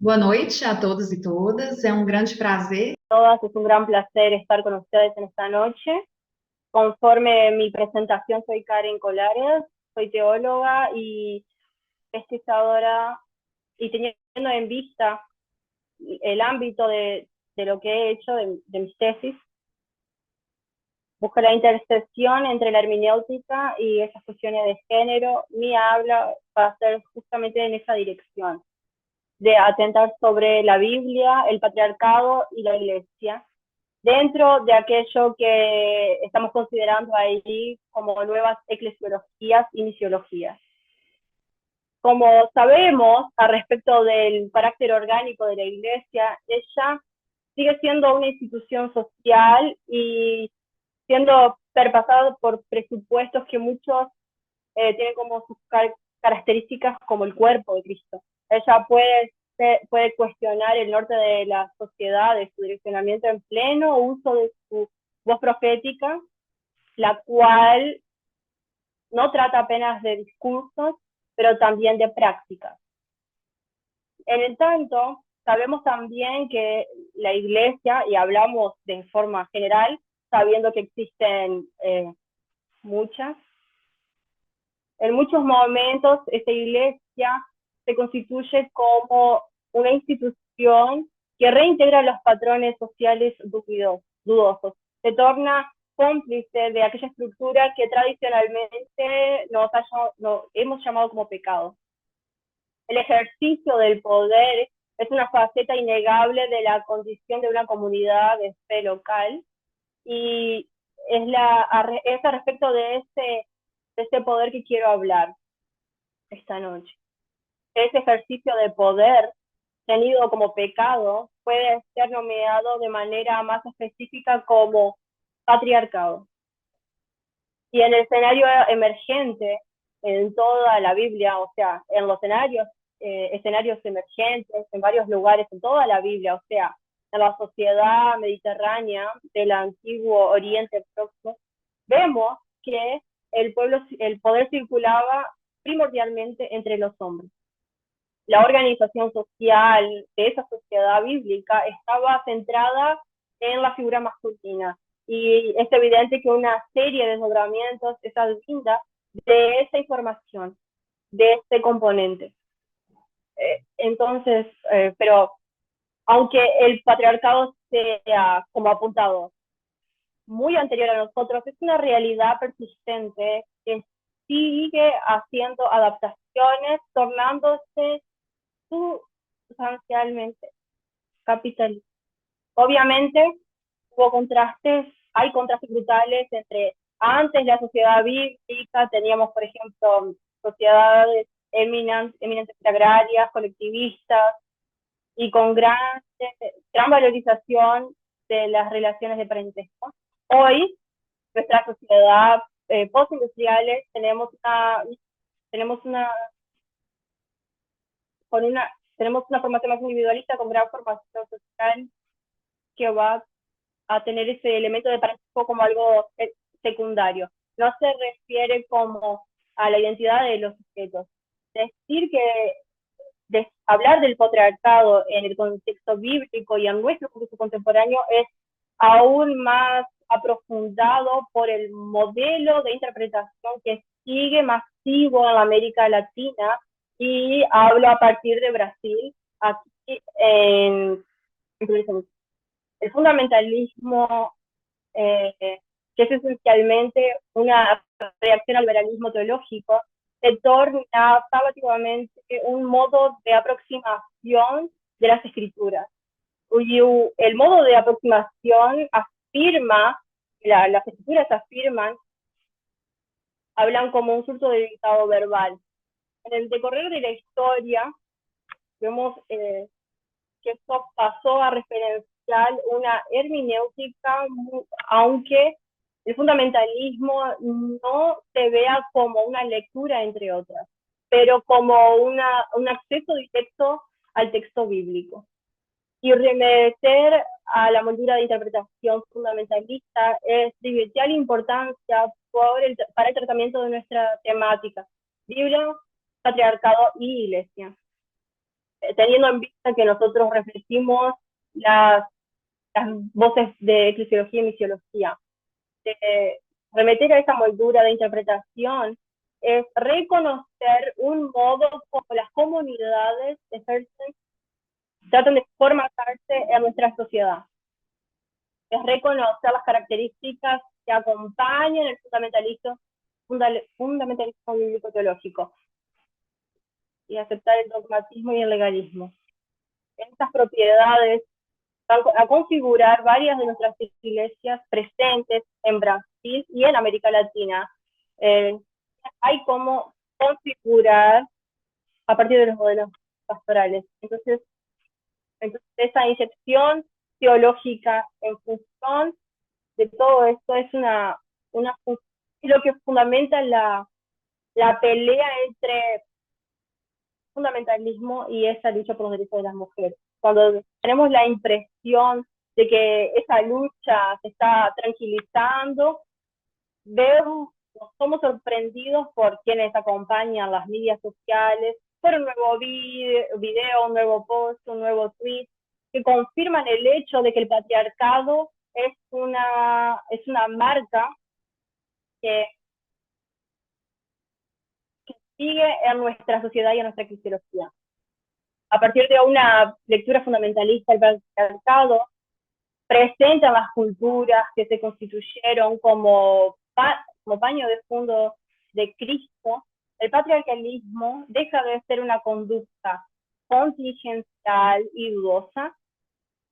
Boa noite a todos e todas. É um grande prazer. Todas, es un gran placer estar con ustedes en esta noche. Conforme mi presentación, soy Karen Colares, soy teóloga y pesquisadora, y teniendo en vista el ámbito de lo que he hecho, de mis tesis, busco la intersección entre la hermenéutica y esas cuestiones de género. Mi habla va a ser justamente en esa dirección, de atentar sobre la Biblia, el patriarcado y la iglesia, dentro de aquello que estamos considerando ahí como nuevas eclesiologías y misiologías. Como sabemos, al respecto del carácter orgánico de la Iglesia, ella sigue siendo una institución social y siendo perpasada por presupuestos que muchos tienen como sus características como el cuerpo de Cristo. Ella puede cuestionar el norte de la sociedad, de su direccionamiento en pleno uso de su voz profética, la cual no trata apenas de discursos, pero también de prácticas. En el tanto, sabemos también que la Iglesia, y hablamos de forma general, sabiendo que existen muchas, en muchos momentos esta Iglesia se constituye como una institución que reintegra los patrones sociales dudosos, se torna cómplice de aquella estructura que tradicionalmente nos hemos llamado como pecado. El ejercicio del poder es una faceta innegable de la condición de una comunidad de fe local, y es al respecto de este poder que quiero hablar esta noche. Ese ejercicio de poder tenido como pecado puede ser nominado de manera más específica como patriarcado. Y en el escenario emergente, en toda la Biblia, o sea, en los escenarios emergentes, en varios lugares, en toda la Biblia, o sea, en la sociedad mediterránea del antiguo Oriente Próximo, vemos que el poder circulaba primordialmente entre los hombres. La organización social de esa sociedad bíblica estaba centrada en la figura masculina, y es evidente que una serie de desdobramientos es advinda de esa información, de este componente. Entonces, pero aunque el patriarcado sea, como apuntado, muy anterior a nosotros, es una realidad persistente que sigue haciendo adaptaciones, tornándose sustancialmente capitalista. Obviamente hay contrastes brutales entre antes la sociedad bíblica, teníamos por ejemplo sociedades eminentemente agrarias, colectivistas, y con gran valorización de las relaciones de parentesco. Hoy, nuestra sociedad postindustriales, tenemos una, con una, tenemos una formación más individualista con gran formación social, que va a tener ese elemento de parentesco como algo secundario. No se refiere como a la identidad de los sujetos. Decir que hablar del patriarcado en el contexto bíblico y en nuestro contexto contemporáneo es aún más aprofundado por el modelo de interpretación que sigue masivo en América Latina, y hablo a partir de Brasil. Aquí el fundamentalismo, que es esencialmente una reacción al liberalismo teológico, se torna paulatinamente un modo de aproximación de las escrituras. Y el modo de aproximación las escrituras hablan como un surto de dictado verbal. En el decorrer de la historia, vemos que esto pasó a referenciar una hermenéutica, aunque el fundamentalismo no se vea como una lectura entre otras, pero como un acceso directo al texto bíblico. Y remeter a la moldura de interpretación fundamentalista es de vital importancia para el tratamiento de nuestra temática: Biblia, patriarcado y iglesia. teniendo en vista que nosotros refletimos las voces de eclesiología y misiología. Remeter a esa moldura de interpretación es reconocer un modo como las comunidades tratan de formatarse en nuestra sociedad. Es reconocer las características que acompañan el fundamentalismo bíblico-teológico y aceptar el dogmatismo y el legalismo. Estas propiedades van a configurar varias de nuestras iglesias presentes en Brasil y en América Latina. Hay como configurar a partir de los modelos pastorales. Entonces esa inserción teológica en función de todo esto es lo que fundamenta la pelea entre fundamentalismo y esa lucha por los derechos de las mujeres. Cuando tenemos la impresión de que esa lucha se está tranquilizando, somos sorprendidos por quienes acompañan las medias sociales, por un nuevo video, un nuevo post, un nuevo tweet, que confirman el hecho de que el patriarcado es una marca que sigue en nuestra sociedad y en nuestra cristología. A partir de una lectura fundamentalista, el patriarcado presenta las culturas que se constituyeron como paño de fondo de Cristo. El patriarcalismo deja de ser una conducta contingencial y dudosa,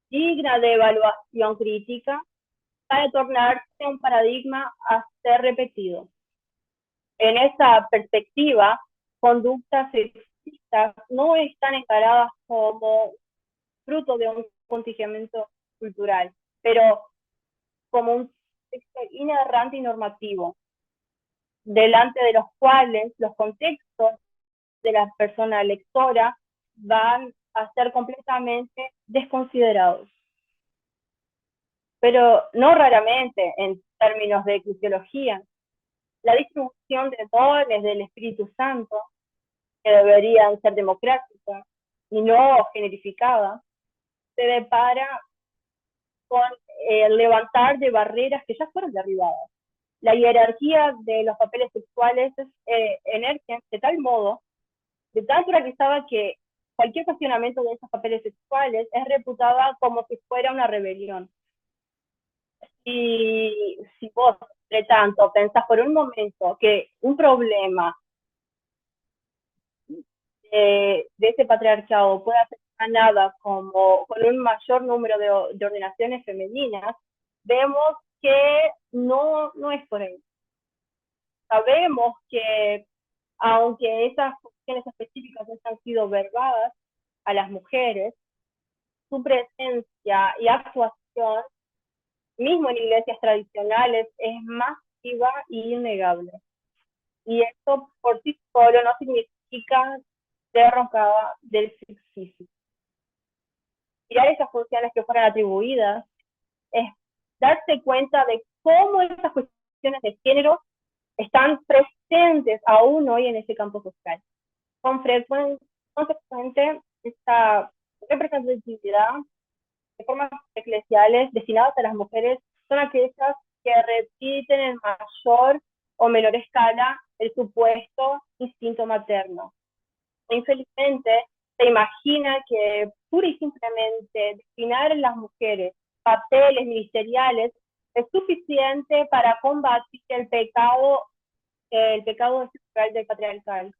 digna de evaluación crítica, para tornarse un paradigma a ser repetido. En esa perspectiva, conductas sexistas no están encaradas como fruto de un contingimiento cultural, pero como un texto inerrante y normativo, delante de los cuales los contextos de la persona lectora van a ser completamente desconsiderados. Pero no raramente, en términos de eclesiología, la distribución de dones del Espíritu Santo, que deberían ser democráticas y no generificadas, se depara con el levantar de barreras que ya fueron derribadas. La jerarquía de los papeles sexuales emerge de tal modo, de tal naturalizada, que cualquier cuestionamiento de esos papeles sexuales es reputada como si fuera una rebelión. Y si vos, entre tanto, pensás por un momento que un problema de ese patriarcado puede ser sanada como con un mayor número de ordenaciones femeninas, vemos que no es por ahí. Sabemos que aunque esas funciones específicas han sido verbadas a las mujeres, su presencia y actuación, mismo en iglesias tradicionales, es masiva y innegable. Y esto por sí solo no significa derrocada del sexismo. Mirar esas funciones que fueron atribuidas es darse cuenta de cómo esas cuestiones de género están presentes aún hoy en ese campo social. Consecuentemente, esta representatividad de formas eclesiales destinadas a las mujeres son aquellas que repiten en mayor o menor escala el supuesto instinto materno. Infelizmente, se imagina que pura y simplemente destinar en las mujeres papeles ministeriales es suficiente para combatir el pecado sexual del patriarcal.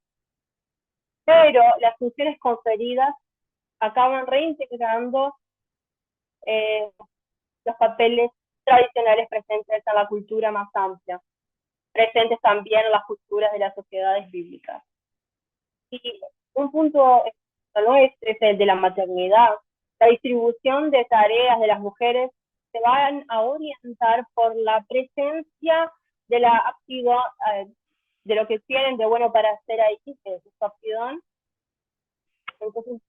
Pero las funciones conferidas acaban reintegrando los papeles tradicionales presentes en la cultura más amplia, presentes también en las culturas de las sociedades bíblicas. Y un punto no es el de la maternidad. La distribución de tareas de las mujeres se van a orientar por la presencia de la aptitud, de lo que tienen de bueno para hacer ahí, que es su aptidón. Entonces,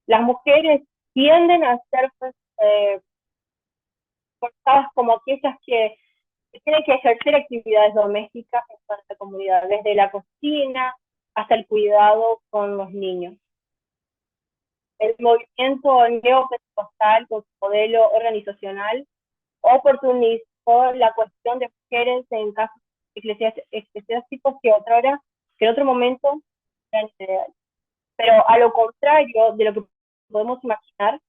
las mujeres tienden a ser contadas como aquellas que tienen que ejercer actividades domésticas en nuestra comunidad, desde la cocina hasta el cuidado con los niños. El movimiento neopentecostal con su modelo organizacional oportunizó la cuestión de mujeres en casos eclesiásticos que en otro momento eran ideales. Pero a lo contrario de lo que podemos imaginar,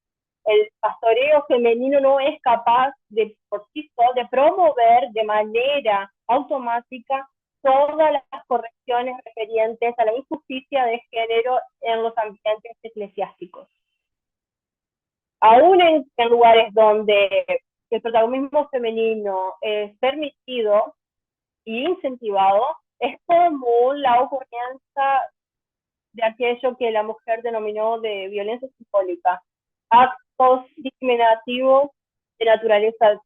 el pastoreo femenino no es capaz de por sí solo de promover de manera automática todas las correcciones referentes a la injusticia de género en los ambientes eclesiásticos. Aún en lugares donde el protagonismo femenino es permitido y incentivado, es común la ocurrencia de aquello que la mujer denominó de violencia simbólica, actos discriminativos de naturaleza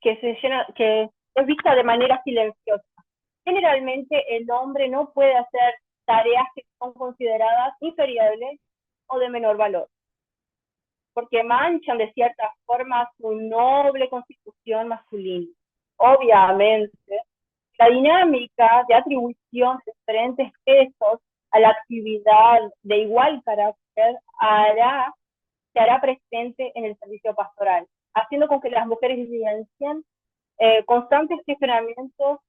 que es vista de manera silenciosa. Generalmente el hombre no puede hacer tareas que son consideradas inferiores o de menor valor, porque manchan de cierta forma su noble constitución masculina. Obviamente, la dinámica de atribución de diferentes pesos a la actividad de igual carácter se hará presente en el servicio pastoral, haciendo con que las mujeres evidencien constantes cuestionamientos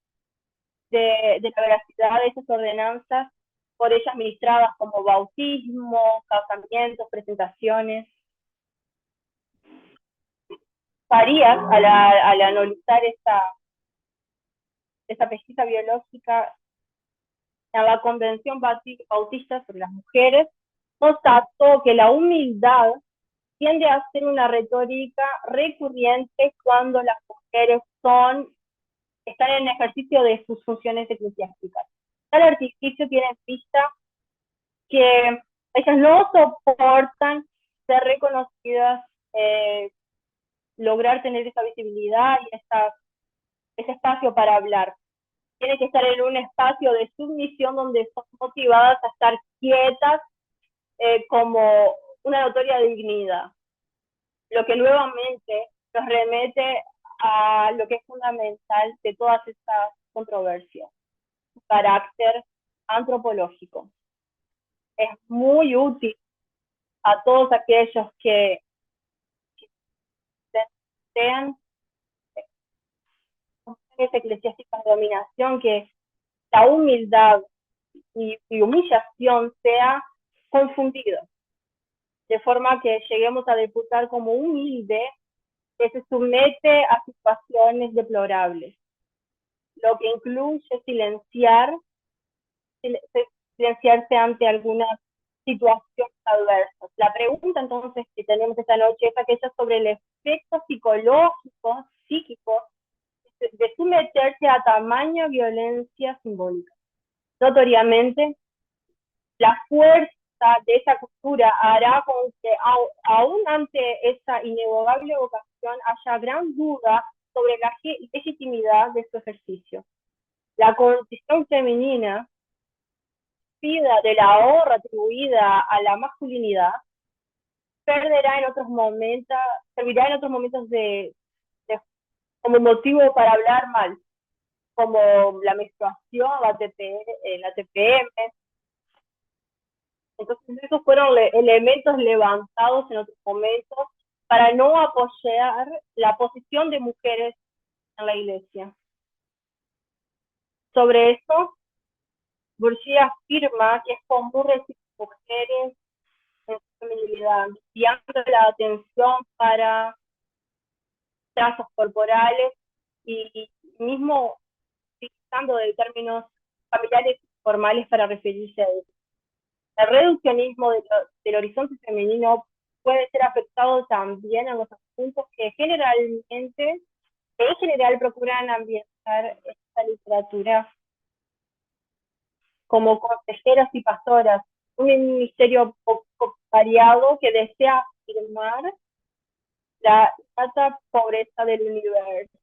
de la veracidad de esas ordenanzas por ellas ministradas como bautismo, casamientos, presentaciones. Farías, al analizar esta pesquisa biológica en la Convención Bautista sobre las Mujeres, constató que la humildad tiende a ser una retórica recurrente cuando las mujeres están en ejercicio de sus funciones eclesiásticas. Tal artificio tiene en vista que ellas no soportan ser reconocidas, lograr tener esa visibilidad y ese espacio para hablar. Tiene que estar en un espacio de submisión donde son motivadas a estar quietas como una notoria dignidad, lo que nuevamente nos remete a lo que es fundamental de todas estas controversias, su carácter antropológico. Es muy útil a todos aquellos que desean funciones eclesiásticas de dominación, que la humildad y humillación sea confundida, de forma que lleguemos a deputar como humilde que se somete a situaciones deplorables, lo que incluye silenciarse ante algunas situaciones adversas. La pregunta entonces que tenemos esta noche es aquella sobre el efecto psicológico, psíquico, de someterse a tamaña violencia simbólica. Notoriamente, la fuerza de esa cultura hará con que aún ante esa inevitable vocación haya gran duda sobre la legitimidad de su ejercicio. La condición femenina, fida de la honra atribuida a la masculinidad, servirá en otros momentos como motivo para hablar mal, como la menstruación, la TPM. Entonces esos fueron elementos levantados en otros momentos para no apoyar la posición de mujeres en la iglesia. Sobre eso, Bourdieu afirma que es común recibir mujeres en su feminilidad, guiando la atención para trazos corporales y mismo utilizando de términos familiares y formales para referirse a eso. El reduccionismo del horizonte femenino puede ser afectado también en los asuntos que en general procuran ambientar esta literatura como consejeras y pastoras, un ministerio poco variado que desea afirmar la innata pobreza del universo,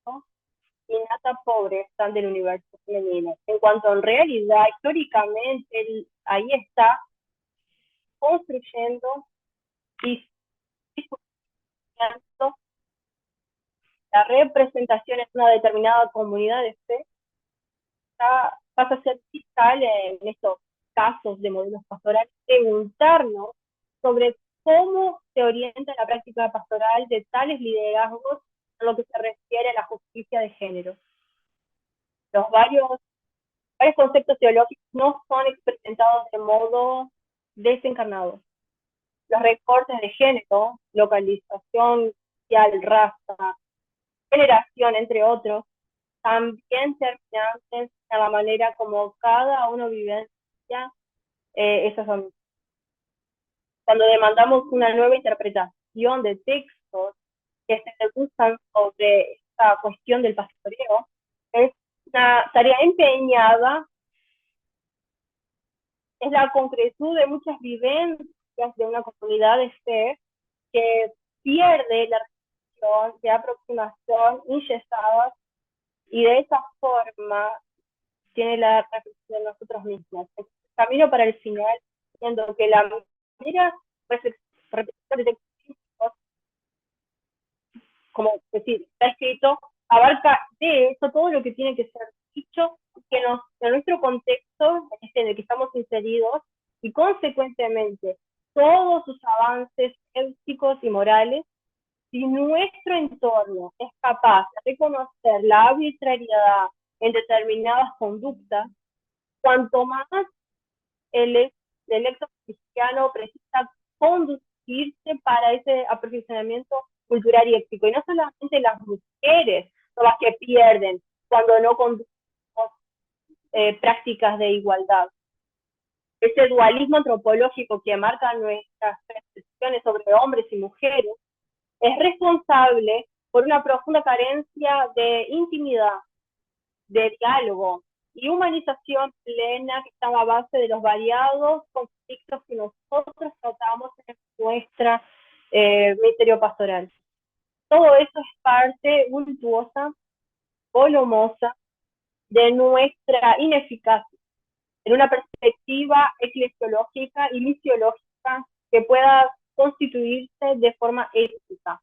¿no? Innata pobreza del universo femenino. En cuanto en realidad, históricamente, ahí está construyendo y discutiendo la representación en una determinada comunidad de fe pasa a ser vital en esto. casos de modelos pastorales, preguntarnos sobre cómo se orienta la práctica pastoral de tales liderazgos en lo que se refiere a la justicia de género. Los varios conceptos teológicos no son presentados de modo desencarnado. Los recortes de género, localización social, raza, generación, entre otros, también terminantes en la manera como cada uno vivencia esas son. Cuando demandamos una nueva interpretación de textos que se usan sobre esta cuestión del pastoreo, es una tarea empeñada, es la concretud de muchas vivencias de una comunidad de fe que pierde la reflexión de aproximación inyectadas y de esa forma tiene la reflexión de nosotros mismos. El camino para el final, siendo que la manera repetición de textos, como decir, está escrito, abarca de eso todo lo que tiene que ser dicho, que en nuestro contexto en el que estamos inseridos, y consecuentemente todos sus avances éticos y morales, si nuestro entorno es capaz de reconocer la arbitrariedad en determinadas conductas, cuanto más el electo cristiano precisa conducirse para ese aprovisionamiento cultural y ético. Y no solamente las mujeres son las que pierden cuando no conducimos prácticas de igualdad. Ese dualismo antropológico que marca nuestras percepciones sobre hombres y mujeres es responsable por una profunda carencia de intimidad, de diálogo y humanización plena que está a base de los variados conflictos que nosotros tratamos en nuestra ministerio pastoral. Todo eso es parte virtuosa, volumosa, de nuestra ineficacia, en una perspectiva eclesiológica y misiológica que pueda constituirse de forma ética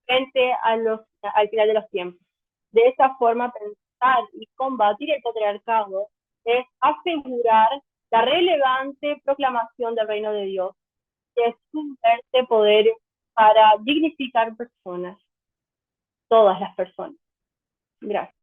frente al final de los tiempos. De esa forma, pensar y combatir el patriarcado es asegurar la relevante proclamación del reino de Dios, que es subverte poderes para dignificar personas, todas las personas. Gracias.